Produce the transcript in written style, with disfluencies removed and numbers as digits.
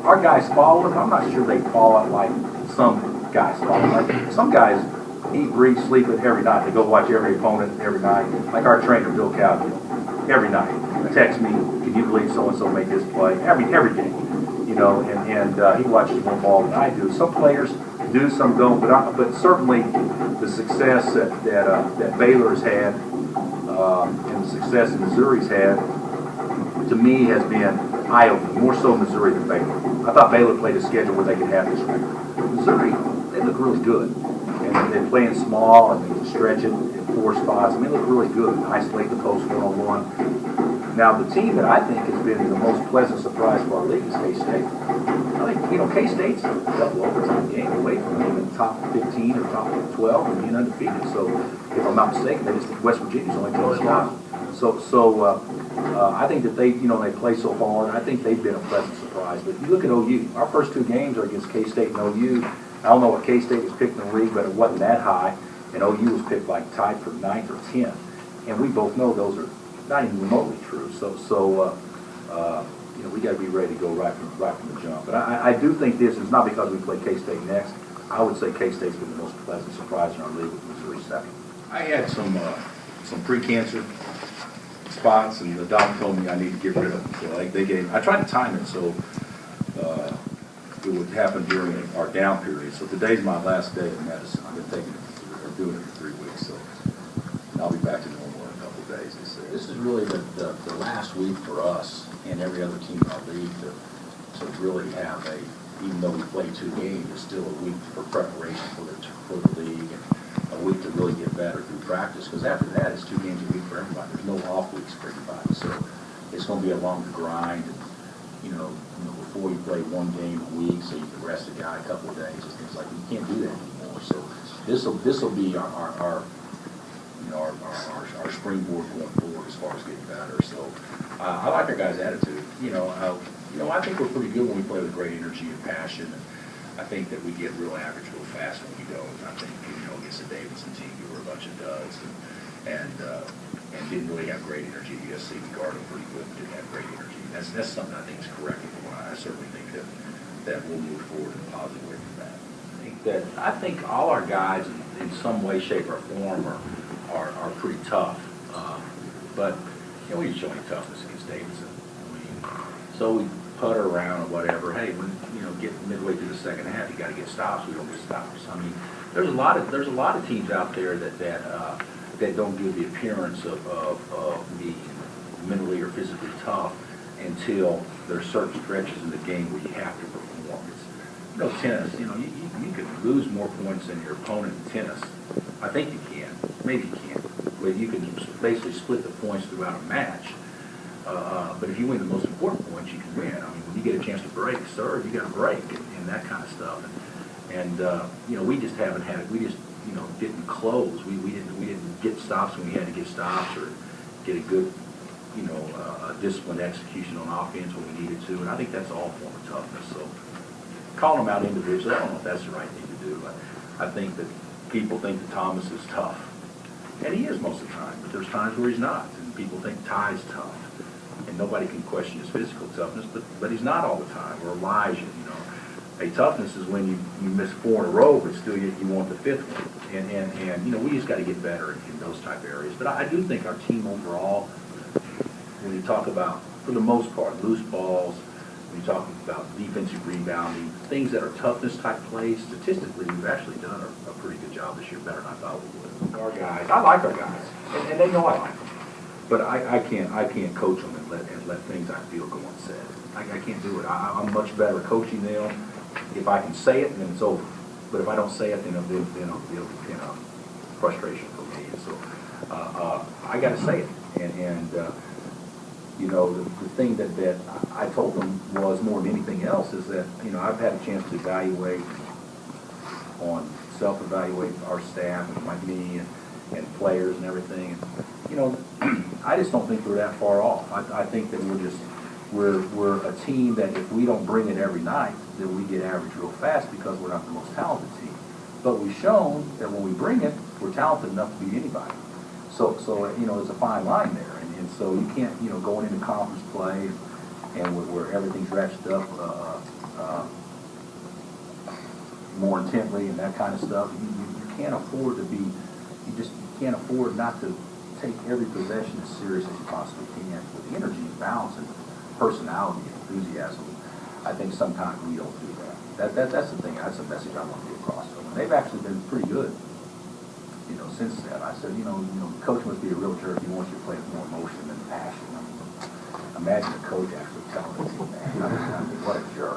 our guys follow it. I'm not sure they follow it like some guys follow it. Like some guys eat, breathe, sleep it every night. They go watch every opponent every night. Like our trainer, Bill Cowgill, every night. Text me, can you believe so-and-so made this play? Every game, you know, and he watches more ball than I do. Some players do, some don't, but certainly the success that Baylor's had and the success that Missouri's had, to me, has been eye-opening, more so Missouri than Baylor. I thought Baylor played a schedule where they could have this record. Missouri, they look really good. And they're playing small, and they can stretch it in 4 spots. I mean, they look really good. Isolate the post one-on-one. Now, the team that I think has been the most pleasant surprise for our league is K-State. I think, you know, K-State's a double overtime game away from being in the top 15 or top 12 and being undefeated. So, if I'm not mistaken, they just West Virginia's only 20 spots. So I think that they, you know, they play so hard. I think they've been a pleasant surprise. But you look at OU. Our first 2 games are against K-State and OU. I don't know what K-State was picked in the league, but it wasn't that high. And OU was picked like tied for 9th or 10th. And we both know those are not even remotely true. So you know, we got to be ready to go right from the jump. But I do think this is not because we play K-State next. I would say K-State's been the most pleasant surprise in our league with Missouri second. I had some pre-cancer spots, and the doc told me I need to get rid of them. So I tried to time it so it would happen during our down period. So today's my last day of medicine. I've been taking it or doing it for 3 weeks, so I'll be back to normal in a couple of days. This is really the last week for us and every other team in our league to really have even though we play 2 games, it's still a week for preparation for the league and a week to really get better through practice. Because after that, it's 2 games a week for everybody. There's no off weeks for everybody. So it's going to be a longer grind. And, you know, before you play 1 game a week, so you can rest a guy a couple of days and things like that. You can't do that anymore. So this will be our springboard going forward as far as getting better. So I like our guys' attitude. I think we're pretty good when we play with great energy and passion. And I think that we get real average real fast when we go. And I think, against the Davidson team, we were a bunch of duds and didn't really have great energy. USC, we guarded pretty good, didn't have great energy. That's something I think is correctable. I certainly think that we'll move forward in a positive way from that. I think all our guys in some way, shape, or form are pretty tough. But we didn't show any toughness against Davidson. So we putter around or whatever. Hey, when get midway through the second half, you got to get stops. We don't get stops. I mean, there's a lot of teams out there that don't give the appearance of being mentally or physically tough until there's certain stretches in the game where you have to perform. It's, tennis. You can lose more points than your opponent in tennis. I think you can. Maybe you can't. But you can basically split the points throughout a match. But if you win the most important points, you can win. I mean, when you get a chance to break, serve, you got to break and that kind of stuff. And we just haven't had it. We just didn't close. We didn't get stops when we had to get stops or get a good disciplined execution on offense when we needed to. And I think that's all form of toughness. So calling them out individually, I don't know if that's the right thing to do. I think that people think that Thomas is tough, and he is most of the time. But there's times where he's not, and people think Ty's tough. And nobody can question his physical toughness, but he's not all the time. Or Elijah, A toughness is when you miss 4 in a row, but still you want the 5th one. And we just got to get better in those type of areas. But I do think our team overall, when you talk about, for the most part, loose balls, when you talk about defensive rebounding, things that are toughness type plays, statistically we've actually done a pretty good job this year, better than I thought we would. Our guys, I like our guys, and they know I like them. But I can't coach them and let things I feel go unsaid. I can't do it. I'm much better at coaching them. If I can say it, then it's over. But if I don't say it, then it'll be frustration for me. And so I got to say it. And the thing that I told them was more than anything else is that I've had a chance to self-evaluate our staff and me and players and everything. And, I just don't think we're that far off. I think that we're a team that if we don't bring it every night, then we get average real fast because we're not the most talented team. But we've shown that when we bring it, we're talented enough to beat anybody. So there's a fine line there. And so you can't, going into conference play and where everything's ratcheted up more intently and that kind of stuff. You can't afford to be, you can't afford not to take every possession as serious as you possibly can. With the energy and balance and personality and enthusiasm, I think sometimes we don't do that. That's the thing, that's the message I want to get across. And they've actually been pretty good, since then. I said, the coach must be a real jerk. He wants you to play with more emotion and passion. I mean, imagine a coach actually telling the team that. I mean, what a jerk.